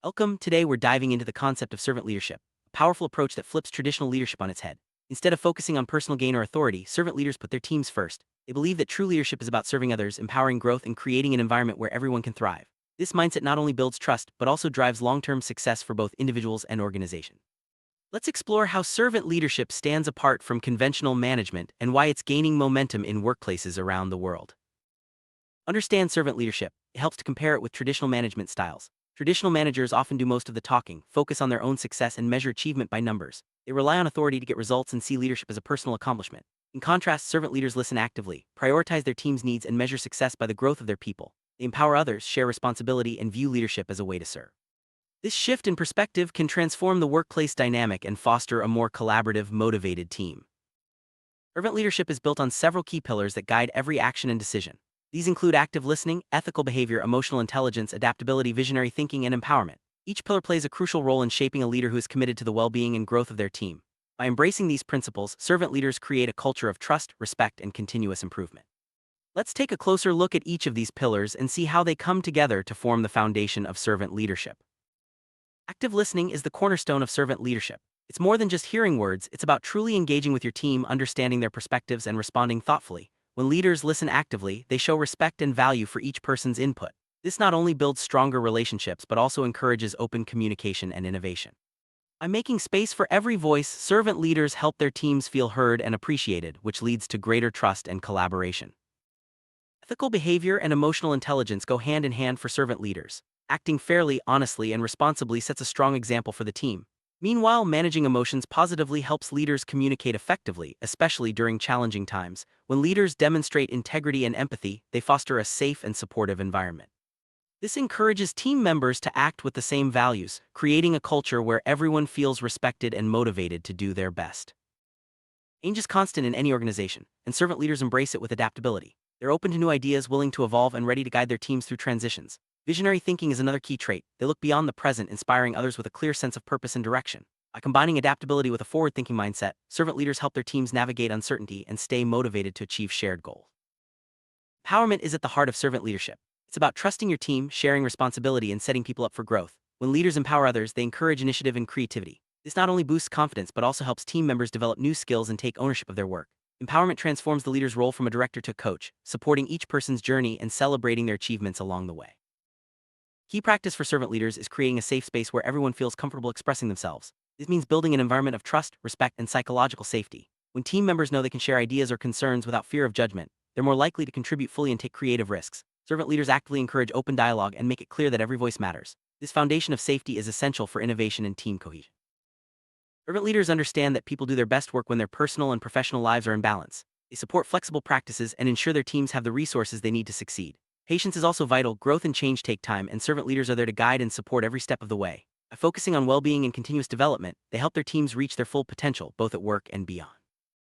Welcome. Today we're diving into the concept of servant leadership, a powerful approach that flips traditional leadership on its head. Instead of focusing on personal gain or authority, servant leaders put their teams first. They believe that true leadership is about serving others, empowering growth, and creating an environment where everyone can thrive. This mindset not only builds trust, but also drives long-term success for both individuals and organizations. Let's explore how servant leadership stands apart from conventional management and why it's gaining momentum in workplaces around the world. Understand servant leadership. It helps to compare it with traditional management styles. Traditional managers often do most of the talking, focus on their own success, and measure achievement by numbers. They rely on authority to get results and see leadership as a personal accomplishment. In contrast, servant leaders listen actively, prioritize their team's needs, and measure success by the growth of their people. They empower others, share responsibility, and view leadership as a way to serve. This shift in perspective can transform the workplace dynamic and foster a more collaborative, motivated team. Servant leadership is built on several key pillars that guide every action and decision. These include active listening, ethical behavior, emotional intelligence, adaptability, visionary thinking, and empowerment. Each pillar plays a crucial role in shaping a leader who is committed to the well-being and growth of their team. By embracing these principles, servant leaders create a culture of trust, respect, and continuous improvement. Let's take a closer look at each of these pillars and see how they come together to form the foundation of servant leadership. Active listening is the cornerstone of servant leadership. It's more than just hearing words, it's about truly engaging with your team, understanding their perspectives, and responding thoughtfully. When leaders listen actively, they show respect and value for each person's input. This not only builds stronger relationships but also encourages open communication and innovation. By making space for every voice, servant leaders help their teams feel heard and appreciated, which leads to greater trust and collaboration. Ethical behavior and emotional intelligence go hand in hand for servant leaders. Acting fairly, honestly, and responsibly sets a strong example for the team. Meanwhile, managing emotions positively helps leaders communicate effectively, especially during challenging times. When leaders demonstrate integrity and empathy, they foster a safe and supportive environment. This encourages team members to act with the same values, creating a culture where everyone feels respected and motivated to do their best. Change is constant in any organization, and servant leaders embrace it with adaptability. They're open to new ideas, willing to evolve, and ready to guide their teams through transitions. Visionary thinking is another key trait. They look beyond the present, inspiring others with a clear sense of purpose and direction. By combining adaptability with a forward-thinking mindset, servant leaders help their teams navigate uncertainty and stay motivated to achieve shared goals. Empowerment is at the heart of servant leadership. It's about trusting your team, sharing responsibility, and setting people up for growth. When leaders empower others, they encourage initiative and creativity. This not only boosts confidence but also helps team members develop new skills and take ownership of their work. Empowerment transforms the leader's role from a director to a coach, supporting each person's journey and celebrating their achievements along the way. Key practice for servant leaders is creating a safe space where everyone feels comfortable expressing themselves. This means building an environment of trust, respect, and psychological safety. When team members know they can share ideas or concerns without fear of judgment, they're more likely to contribute fully and take creative risks. Servant leaders actively encourage open dialogue and make it clear that every voice matters. This foundation of safety is essential for innovation and team cohesion. Servant leaders understand that people do their best work when their personal and professional lives are in balance. They support flexible practices and ensure their teams have the resources they need to succeed. Patience is also vital. Growth and change take time, and servant leaders are there to guide and support every step of the way. By focusing on well-being and continuous development, they help their teams reach their full potential, both at work and beyond.